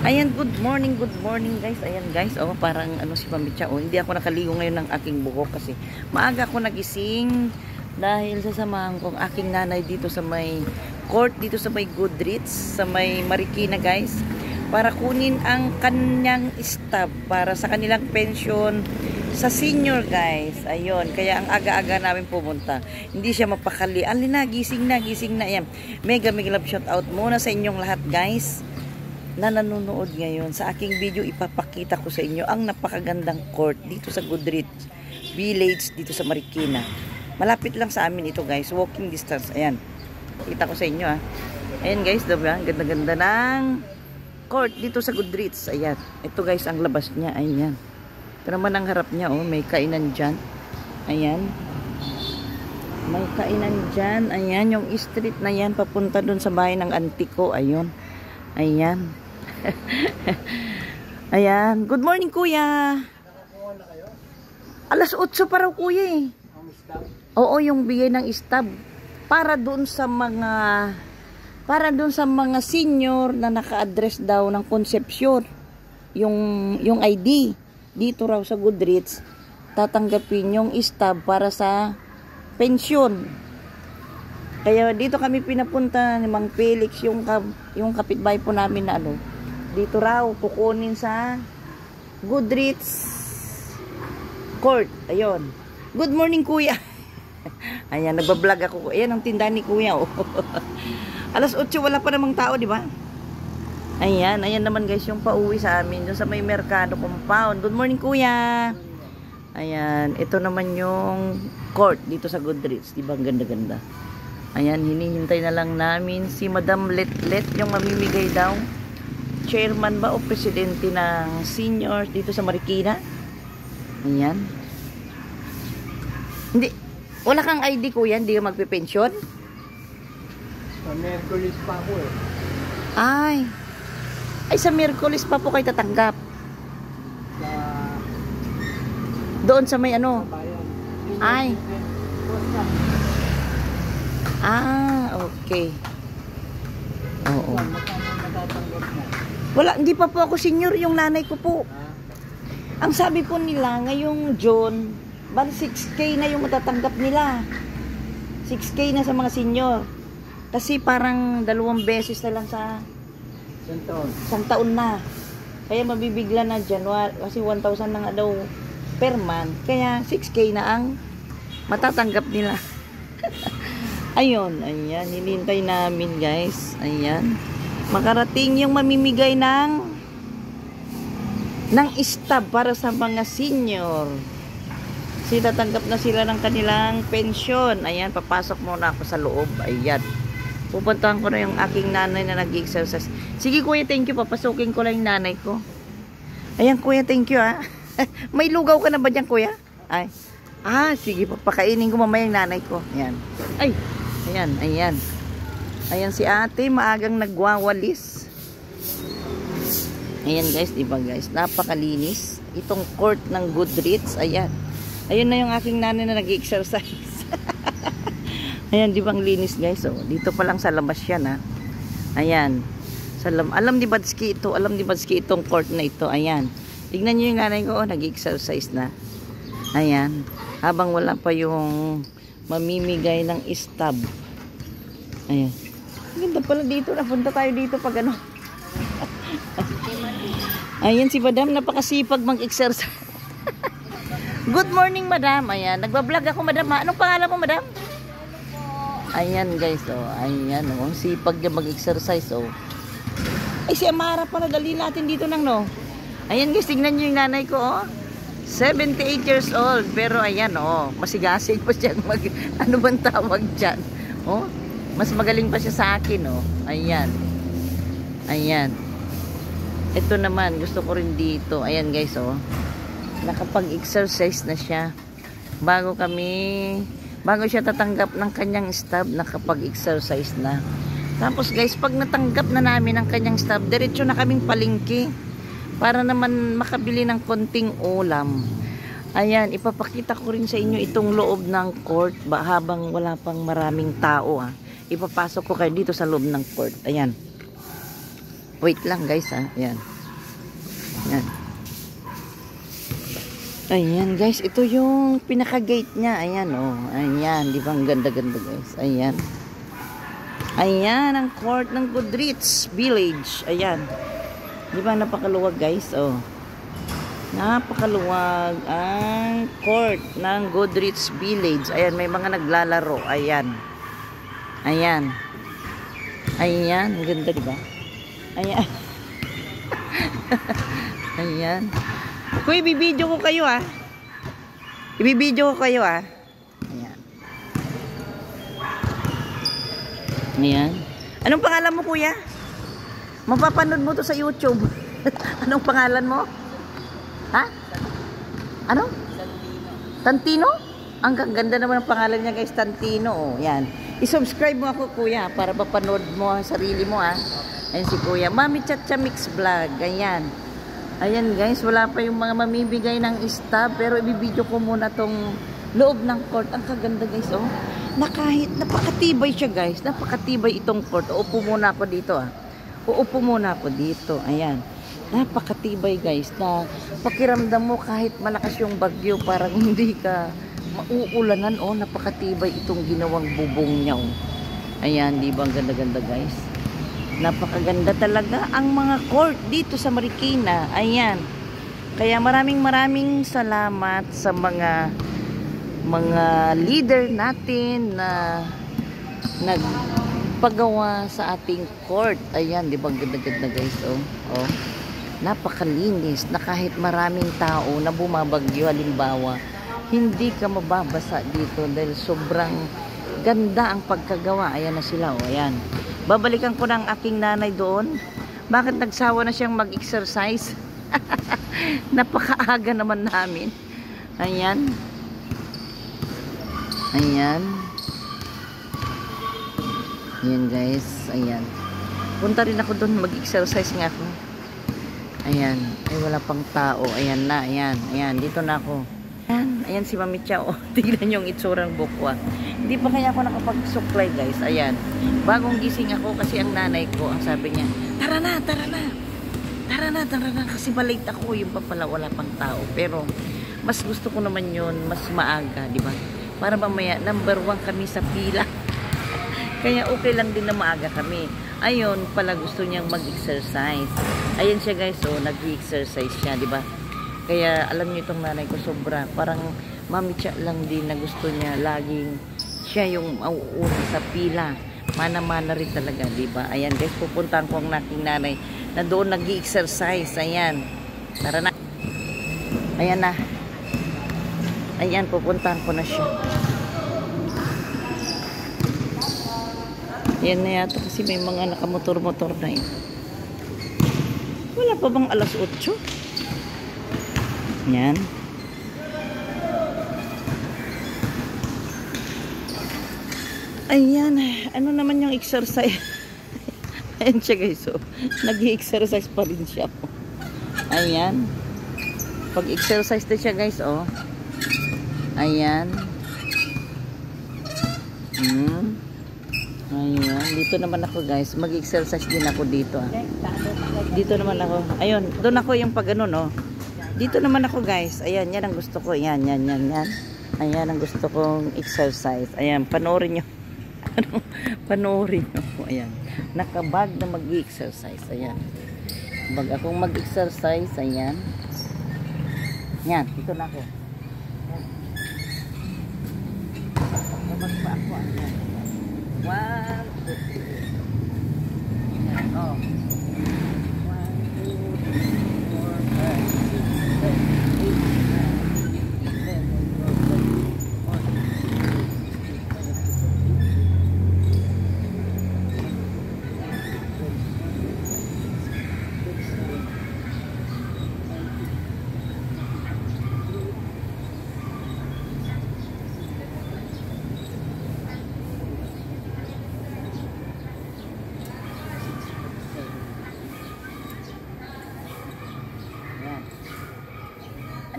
Ayan, good morning guys. Ayan guys, oh, parang ano si Pambicha. Oh, hindi ako nakaligo ngayon ng aking buhok kasi maaga ako nagising dahil sasamahan ko ang aking nanay dito sa may court, dito sa may Goodreads, sa may Marikina guys, para kunin ang kanyang stub para sa kanilang pension sa senior guys. Ayun, kaya ang aga-aga namin pumunta. Hindi siya mapakali. Alina, gising na. Ayan. Mega love shout out muna sa inyong lahat guys na nanonood ngayon. Sa aking video, ipapakita ko sa inyo ang napakagandang court dito sa Goodreads Village, dito sa Marikina. Malapit lang sa amin ito guys, walking distance. Ayan, kita ko sa inyo ayan guys, diba? Ganda-ganda ng court dito sa Goodreads. Ayan, ito guys ang labas niya. Ayan, ito naman ang harap niya. Oh, may kainan dyan. Ayan, may kainan dyan. Ayan, yung street na yan papunta dun sa bahay ng auntie ko. Ayun, ayan. Ayan. Good morning, kuya. Alas 8 pa raw, kuya eh. Oo, yung bigay ng stub para doon sa mga senior na naka-address daw ng Concepcion. Yung ID dito raw sa Goodreads, tatanggapin yung stub para sa pensyon. Kaya dito kami pinapunta ni Mang Felix, yung kapitbahay po namin na ano, dito raw kukunin sa Goodreads Court. Ayun. Good morning, kuya. Ayan, nagbablog ako. Ayan ang tindahan ni kuya. Oh. Alas 8 wala pa namang tao, di ba? Ayan naman guys yung pauwi sa amin doon sa may Mercado Compound. Good morning, kuya. Ayan, ito naman yung court dito sa Goodreads. Di ba ang ganda-ganda? Ayan, hinihintay na lang namin si Madam Letlet, yung mamimigay daw. Chairman ba o presidente ng senior dito sa Marikina. Ayan. Hindi, wala kang ID kuya, hindi ka magpipensyon? Sa Merkulis pa ako eh. Ay, sa Merkulis pa po kayo tatanggap? Doon sa may ano? Ay. Okay. Oo. Wala, hindi pa po ako senior, yung nanay ko po. Ang sabi po nila, ngayong June, bali 6K na yung matatanggap nila. 6K na sa mga senior. Kasi parang 2 beses na lang sa isang taon na. Kaya mabibigla na January, kasi 1,000 na nga daw per month. Kaya 6K na ang matatanggap nila. Ayun, ayan, hinintay namin guys. Ayan. Makarating yung mamimigay ng stub para sa mga senior. Kasi tatanggap na sila ng kanilang pensyon. Ayan, papasok muna ako sa loob. Ayan. Pupuntahan ko na yung aking nanay na nag-exercise. Sige kuya, thank you. Papasukin ko lang yung nanay ko. Ayan kuya, thank you ha. May lugaw ka na ba dyan kuya? Ay. Sige, papakainin ko mamaya yung nanay ko. Ayan. Ay. Ayan. Ayan si ate, maagang nagwawalis. Ayan guys, diba guys? Napakalinis. Itong court ng Goodreads. Ayan. Ayun na yung aking nanay na nag-exercise. Ayan, diba ang linis guys? Oh, dito pa lang sa labas yan ha. Ayan. Alam ni Badski ito. Itong court na ito. Ayan. Tignan nyo yung nanay ko. Oh, nag-exercise na. Ayan. Habang wala pa yung mamimigay ng stub. Ayan. Ganda pala dito. Napunta tayo dito pag ano. Ayan si madam. Napakasipag mag-exercise. Good morning madam. Ayan. Nagbablog ako madam. Anong pangalan mo madam? Ayan guys. Oh. Ayan. Oh. Ang sipag niya mag-exercise. Oh. Ay si Amara pala. Dali natin dito nang no. Ayan guys. Tignan nyo yung nanay ko. Oh. 78 years old. Pero ayan. Oh. Masigasig pa siya. Ano bang tawag dyan? Oh. Mas magaling pa siya sa akin, oh. Ayan. Ito naman, gusto ko rin dito. Ayan, guys, oh. Nakapag-exercise na siya. Bago siya tatanggap ng kanyang stub, nakapag-exercise na. Tapos, guys, pag natanggap na namin ang kanyang stub, diretso na kaming palengke. Para naman makabili ng konting ulam. Ayan, ipapakita ko rin sa inyo itong loob ng court habang wala pang maraming tao, Ipapasok ko kayo dito sa loob ng court. Ayan. Wait lang guys Ayan. Yan. Ayan guys, ito yung pinaka-gate niya. Ayan oh. Ayan, di ba ang ganda-ganda guys. Ayan. Ayan ang court ng Goodrich Village. Ayan. Di ba napakaluwag guys? Oh. Napakaluwag ang court ng Goodrich Village. Ayan, may mga naglalaro. Ayan. Ayan. Ayan, ang ganda di ba? Ayan. Ayan. Kuya, ibibidyo ko kayo ah. Ibibidyo ko kayo ah. Ayan. Ayan. Anong pangalan mo kuya? Mapapanood mo to sa YouTube. Anong pangalan mo? Ha? Ano? Tantino? Ang ganda naman ang pangalan niya guys, Tantino. Oh, yan. I-subscribe mo ako kuya para mapanood mo ang sarili mo ah. Ayan si kuya. Mami Chacha Mix Vlog. Ayan. Ayan guys, wala pa yung mga mamibigay ng stab pero ibibidyo ko muna tong loob ng court. Ang kaganda guys, oh. Na kahit napakatibay siya guys, napakatibay itong court. Uupo muna ako dito ah. Uupo muna ako dito. Ayan. Napakatibay guys na pakiramdam mo kahit malakas yung bagyo parang hindi ka mauulanan. Oh, napakatibay itong ginawang bubong niya. Oh. Ayan, di ba ang ganda-ganda guys? Napakaganda talaga ang mga court dito sa Marikina. Ayan. Kaya maraming salamat sa mga leader natin na nagpagawa sa ating court. Ayan, di ba ganda-ganda guys? Oh. Oh. Napakalinis na kahit maraming tao na bumabagyo halimbawa, hindi ka mababasa dito dahil sobrang ganda ang pagkagawa. Ayan na sila. Oh. Ayan. Babalikan ko ng aking nanay doon. Bakit nagsawa na siyang mag-exercise? Napakaaga naman namin. Ayan. Ayan. Ayan guys. Ayan. Punta rin ako doon. Mag-exercise nga ako. Ayan. Ay wala pang tao. Ayan na. Ayan. Ayan. Dito na ako. Ayan. Ayan si Mami Chow. Tignan yung itsurang bukwa. Hindi pa kaya ako nakapag-suklay guys. Ayan. Bagong gising ako kasi ang nanay ko, ang sabi niya, tara na, tara na. Tara na, tara na. Kasi balate ako. Yung pa pala wala pang tao. Pero mas gusto ko naman yun, mas maaga, di ba? Para mamaya, number 1 kami sa pila. Kaya okay lang din na maaga kami. Ayun, pala gusto niyang mag-exercise. Ayan siya guys, oh, nag-exercise siya, di ba? Kaya alam niyo itong nanay ko sobra. Parang Mami Cha lang din na gusto niya laging siya yung mauuna sa pila. Mana-mana rin talaga, di ba? Ayan guys, pupuntahan ko ang aking nanay na doon nag-exercise. Ayan. Tara na. Ayan na. Ayan, pupuntahan ko na siya. Ayan na yata kasi may mga nakamotor-motor na yun. Wala pa bang alas 8? Ayan. Ayan. Ano naman yung exercise? Ayan siya guys. So, nag-exercise pa rin siya. Ayan. Pag-exercise na siya guys. Oh. Ayan. Ayan. Dito naman ako guys. Mag-exercise din ako dito. Ah. Dito naman ako. Ayun. Doon ako yung pag ano no. Dito naman ako guys. Ayan. Yan ang gusto ko. Yan. Yan. Yan. Yan. Ayan ang gusto kong exercise. Ayan. Panoorin nyo. Panoorin nyo. Ayan. Nakabag na mag-exercise. Ayan. Bag akong mag-exercise. Ayan. Yan. Dito na ako. Ayan. Kapag pa ako. Ayan. 1, 2, 3. Oh. 1, 2,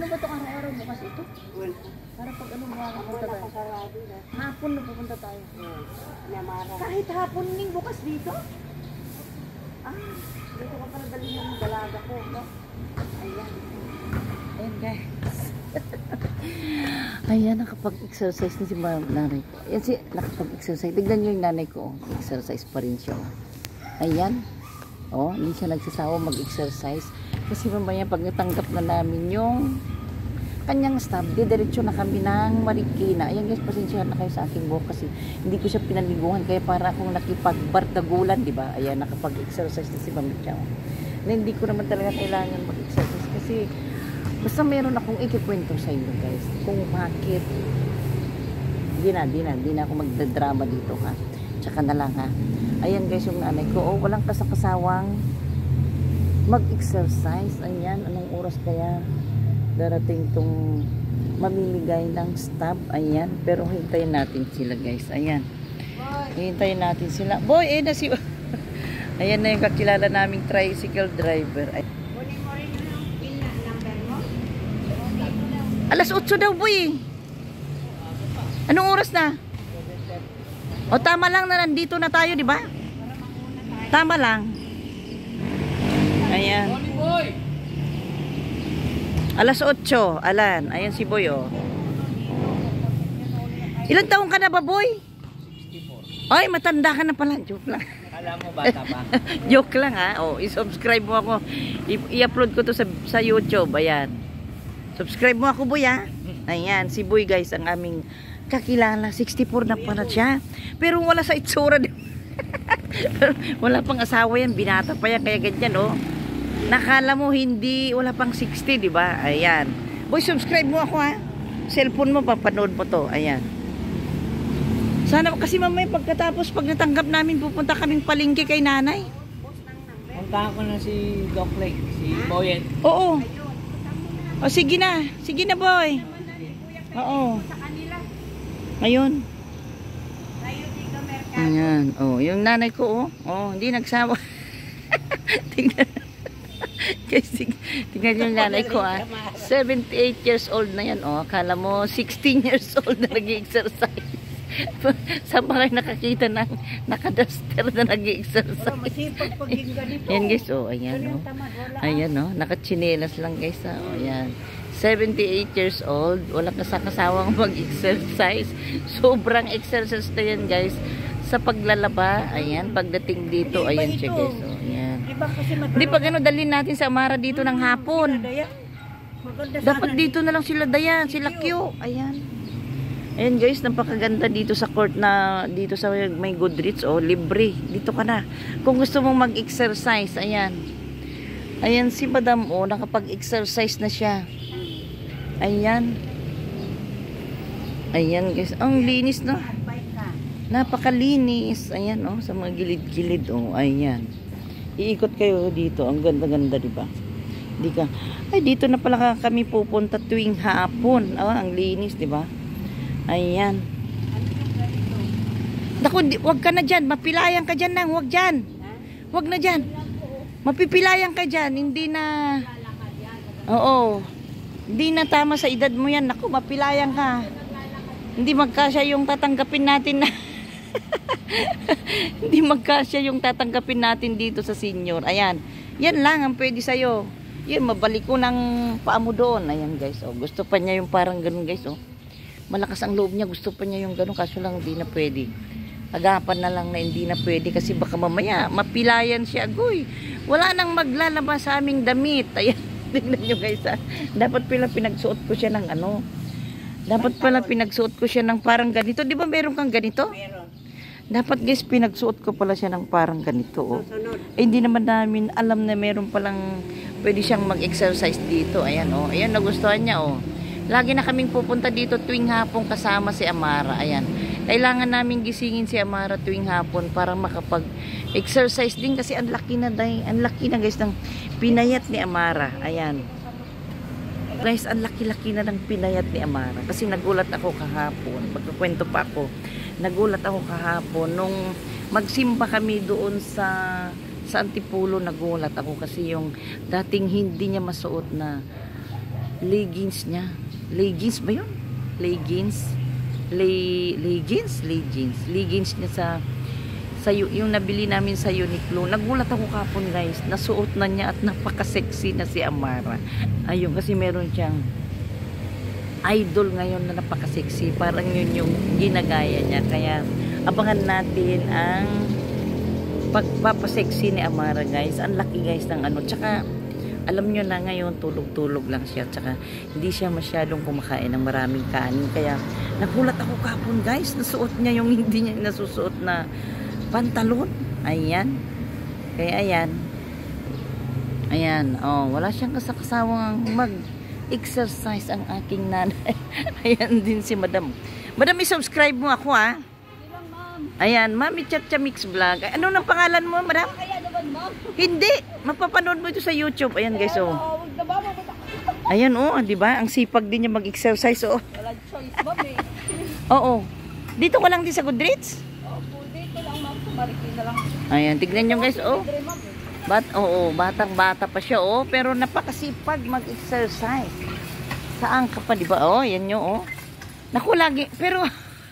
ano ba itong araw-araw bukas ito? Well, para pag ano makakapunta tayo? Hapon na pupunta tayo. Kahit hapon ning bukas dito? Ah, dito ka pala dali ng dalaga ko, no? Ayan. Guys. Ayan, nakapag-exercise na si nanay ko. Ayan si, nakapag-exercise. Tignan nyo yung nanay ko. Exercise pa rin siya. Ayan. Oh, hindi siya nagsasawa mag-exercise. Kasi mamaya pag natanggap na namin yung kanyang stub, diretso na kami ng Marikina. Ayan guys, pasensya na kayo sa aking buhok kasi hindi ko siya pinaliguan. Kaya para akong nakipagbardagulan, di ba? Ayan, nakapag-exercise na si Mami Chow. Na hindi ko naman talaga kailangan mag-exercise kasi basta meron akong ikikwento sa inyo guys kung bakit di na ako magdadrama dito ha. Tsaka na lang ha. Ayan guys yung nanay ko, oh, walang kasakasawang mag-exercise. Ayan, anong oras kaya darating tong mamimigay ng stub. Ayan, pero hintayin natin sila guys. Ayan, hintayin natin sila. Boy, na si ayan na yung kakilala naming tricycle driver. Alas 8 daw, boy. Anong oras na? O, tama lang na nandito na tayo, di ba? Tama lang. Ayan. Alas 8. Alan. Ayan si boy, oh. Ilang taong ka na ba, boy? 64. Ay, matanda ka na pala. Joke lang. Alam mo, bata pa. Joke lang, ha? O, i-subscribe mo ako. I-upload ko to sa YouTube. Ayan. Subscribe mo ako, boy, ha? Ayan, si boy, guys, ang aming kakilala. 64 na pala siya. Pero wala sa itsura. Wala pang asawa yan. Binata pa yan. Kaya ganyan, oh. Nakala mo hindi, wala pang 60, di ba? Ayan. Boy, subscribe mo ako, ha? Cellphone mo, papanood mo to. Ayan. Sana, kasi mamaya pagkatapos, pag natanggap namin, pupunta kaming palengke kay nanay. Punta ko na si Doc Lake, si Boyen. Oo. O, sige na. Sige na, boy. Oo. Ayun. Ayan. O, yung nanay ko, oh. Hindi nagsawa. Tingnan. Guys, tingnan yung nanay ko, 78 years old na yan, oh. Akala mo, 16 years old na nag-exercise. Saan ba kayo nakakita ng nakaduster na nag-exercise? Yan guys, oh, ayan, oh. Ayan, oh, nakachinelas lang guys, oh, ayan. 78 years old, walang kasakasawang mag-exercise. Sobrang exercise na yan guys. Sa paglalaba, ayan, pagdating dito, ayan siya guys, oh, ayan. Di pa gano'n, dalhin natin sa Amara dito ng hapon. Dapat dito na lang sila Dayan, sila Q, ayan. Ayan guys, napakaganda dito sa court na, dito sa may Goodrich, oh, libre. Dito ka na. Kung gusto mong mag-exercise, ayan. Ayan si Madam, oh, nakapag-exercise na siya. Ayan. Ayan guys, ang linis no. Napakalinis. Ayan, oh, sa mga gilid-gilid, oh, ayan. Iikot kayo dito, ang ganda-ganda, di ba? Di ka, ay, dito na pala kami pupunta tuwing hapon. Oh, ang linis, di ba? Ayan. Naku, wag ka na dyan. Mapilayan ka dyan nang. Wag dyan. Wag na dyan. Mapipilayan ka dyan. Hindi na... Oo. Hindi na tama sa edad mo yan. Naku, mapilayan ka. Hindi magkasya yung tatanggapin natin na... Hindi magkasya yung tatanggapin natin dito sa senior. Ayan. Yan lang ang pwede sa'yo. Yan, mabalik ko ng paa mo doon. Ayan guys. Oh, gusto pa niya yung parang ganun guys. Oh. Malakas ang loob niya. Gusto pa niya yung ganun. Kaso lang hindi na pwede. Agapan na lang na hindi na pwede. Kasi baka mamaya mapilayan siya. Agoy. Wala nang maglalabas sa aming damit. Ayan. Tingnan nyo guys. Ha? Dapat pala pinagsuot ko siya ng ano. Dapat pala pinagsuot ko siya ng parang ganito. Di ba meron kang ganito? Meron. Dapat guys, pinagsuot ko pala siya ng parang ganito. Oh. Eh, hindi naman namin alam na meron palang pwede siyang mag-exercise dito. Ayan, oh. Ayan, nagustuhan niya, oh. Lagi na kaming pupunta dito tuwing hapon kasama si Amara. Ayan. Kailangan namin gisingin si Amara tuwing hapon para makapag-exercise din kasi ang laki na, ang laki na guys ng pinayat ni Amara. Ayan. Guys, ang laki-laki na ng pinayat ni Amara. Kasi nagulat ako kahapon. Magkukwento pa ako. Nagulat ako kahapon. Nung magsimba kami doon sa Antipulo, nagulat ako. Kasi yung dating hindi niya masuot na leggings niya. Leggings ba yun? Leggings? Leggings niya yung nabili namin sa Uniqlo. Nagulat ako kapon guys, nasuot na niya at napaka-sexy na si Amara. Ayun, kasi meron siyang idol ngayon na napaka-sexy. Parang yun yung ginagaya niya. Kaya abangan natin ang pagpapasexy ni Amara guys. Ang laki guys ng ano. Tsaka alam nyo na ngayon, tulog-tulog lang siya. Tsaka hindi siya masyadong kumakain ng maraming kanin. Kaya nagulat ako kapon guys. Nasuot niya yung hindi niya nasusuot na pantalon. Ayan. Kaya ayan. Ayan. Oh, wala siyang kasakasawang mag-exercise ang aking nanay. Ayan din si Madam. Madam, i-subscribe mo ako ha. Ayan, Mami Chacha Mix Vlog. Ano nang pangalan mo, Madam? Hindi. Mapapanood mo ito sa YouTube. Ayan guys, oh. Ayan, oh. Di ba? Ang sipag din niya mag-exercise, oh. Wala choice, ma'am eh. Oo. Dito ka lang din sa Goodreads? Dito lang, ma'am. Marikina na lang. Ayan, tignan nyo guys, oh. Oo, batang-bata pa siya, oh. Pero napakasipag mag-exercise. Saan ka pa, di ba? Oh, yan nyo, oh. Naku, lagi. Pero,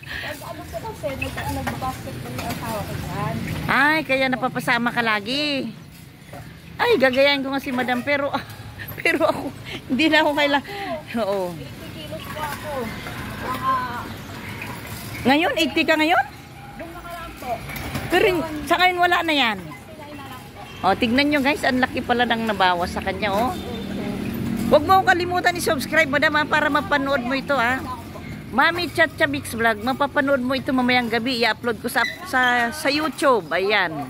Ano ko kasi, nag-basketball yung asawa ko dyan. ay, kaya napapasama ka lagi. Ay, gagayain ko nga si Madam. Pero ako, hindi na ako kailangan. Oo. 80 kilos po ako. Ngayon, 80 ka ngayon? Doon nakaraan po. Pero sa ngayon wala na yan. 69 na lang po. O, tignan nyo guys, ang laki pala ng nabawas sa kanya, oh. Huwag mo akong kalimutan i-subscribe, Madam, ha, para mapanood mo ito, ha. Mami Chacha Mix Vlog, mapapanood mo ito mamayang gabi. I-upload ko sa YouTube. Ayan.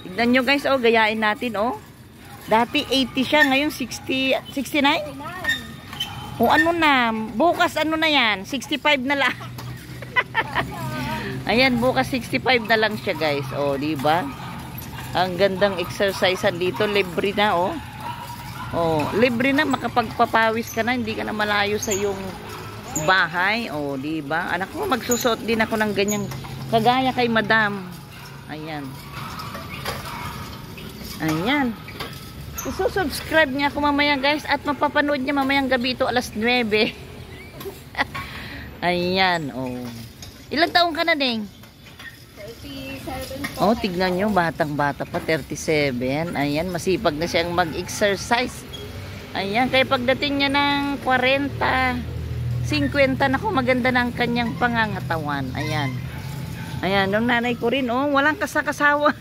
Tignan nyo guys, oh, gayain natin, oh. Dati 80 siya, ngayon 60, 69? O ano na, bukas ano na yan, 65 na lang. Ayan, bukas 65 na lang siya guys. O, diba? Ang gandang exercisean dito, libre na, oh. O, libre na, makapagpapawis ka na, hindi ka na malayo sa yung bahay. O, diba? Anak ko, magsusuot din ako ng ganyang, kagaya kay Madam. Ayan. Ayan. Isusubscribe niya ako mamaya guys at mapapanood niya mamayang gabi ito alas 9. Ayan, oh. Ilang taong ka na, Ding? 37 po. Oh, tignan nyo, batang-bata pa, 37. Ayan, masipag na siyang mag-exercise. Ayan, kaya pagdating niya ng 40, 50, naku, maganda ng kanyang pangangatawan. Ayan. Ayan, yung nanay ko rin, oh, walang kasakasawa.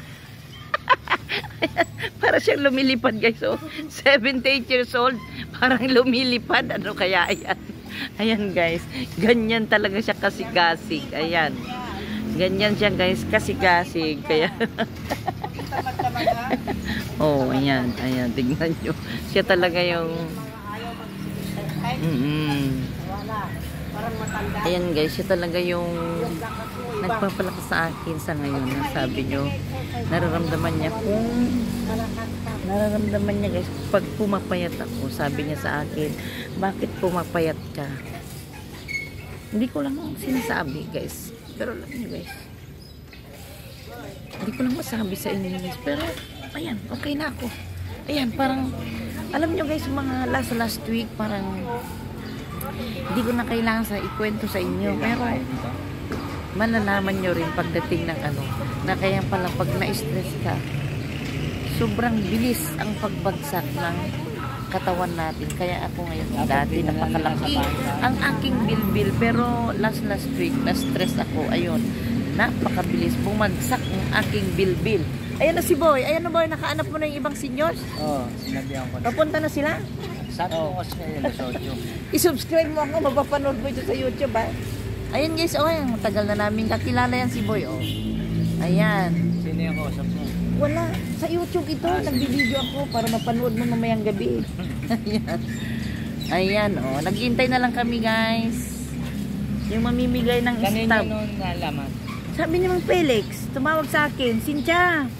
Para siyang lumilipad guys, oh. 78 years old, parang lumilipad. Ano kaya, ayan. Ayan guys, ganyan talaga siya kasig-kasig. Ayan. Ganyan siya guys, kasig-kasig. Kaya, oh, ayan. Ayan, tignan nyo. Siya talaga yung ayan guys, siya talaga yung nagpapalakas sa akin sa ngayon. Sabi nyo, nararamdaman niya guys pag pumapayat ako. Sabi niya sa akin, bakit pumapayat ka? Hindi ko lang sinasabi guys, pero alam niyo guys, hindi ko lang masabi sa inyo guys, pero ayan, okay na ako. Ayan, parang alam niyo guys, mga last week parang hindi ko na kailangan sa ikwento sa inyo, pero malalaman nyo rin pagdating ng ano, na kaya pala pag na-stress ka, sobrang bilis ang pagbagsak ng katawan natin. Kaya ako ngayon, dati napakalaki ang aking bilbil, pero last week na-stress ako. Ayun, napakabilis bumagsak ang aking bilbil. Ayan na si Boy. Ayan na Boy, nakaanap mo na yung ibang seniors? Oo, sinabihan ko na. Papunta na sila? Sabi ko kasi ngayon na sosyo. I-subscribe mo ako, mapapanood mo ito sa YouTube, ha? Ayan guys, oh, ayan, matagal na namin kakilala yan si Boy, oh. Ayan. Sino yung kausap mo? Wala, sa YouTube ito, nagbibideo ako para mapanood mo mamayang gabi. Ayan. Ayan, oh, naghihintay na lang kami guys. Yung mamimigay ng Kanina stab. nung nalaman. Sabi ni Mang Felix, tumawag sa akin, Cynthia,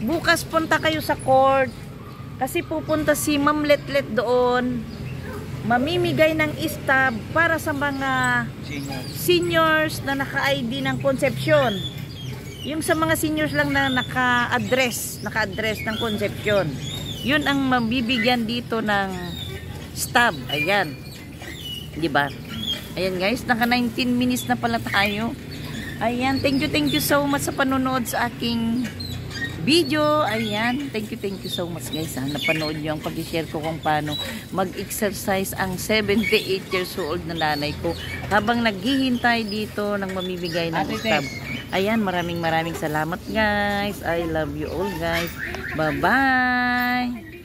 bukas punta kayo sa court. Kasi pupunta si Ma'am Letlet doon. Mamimigay ng stab para sa mga seniors na naka-ID ng Concepcion. Yung sa mga seniors lang na naka-address ng Concepcion. Yun ang mabibigyan dito ng stab. Ayan. 'Di ba? Ayan guys, naka 19 minutes na pala tayo. Ayan, thank you so much sa panonood sa aking video. Ayan, thank you so much guys. Napanood nyo ang pag-share ko kung paano mag-exercise ang 78 years old na nanay ko habang naghihintay dito ng mamimigay ng tab. Ayan, maraming salamat guys. I love you all guys. Bye-bye.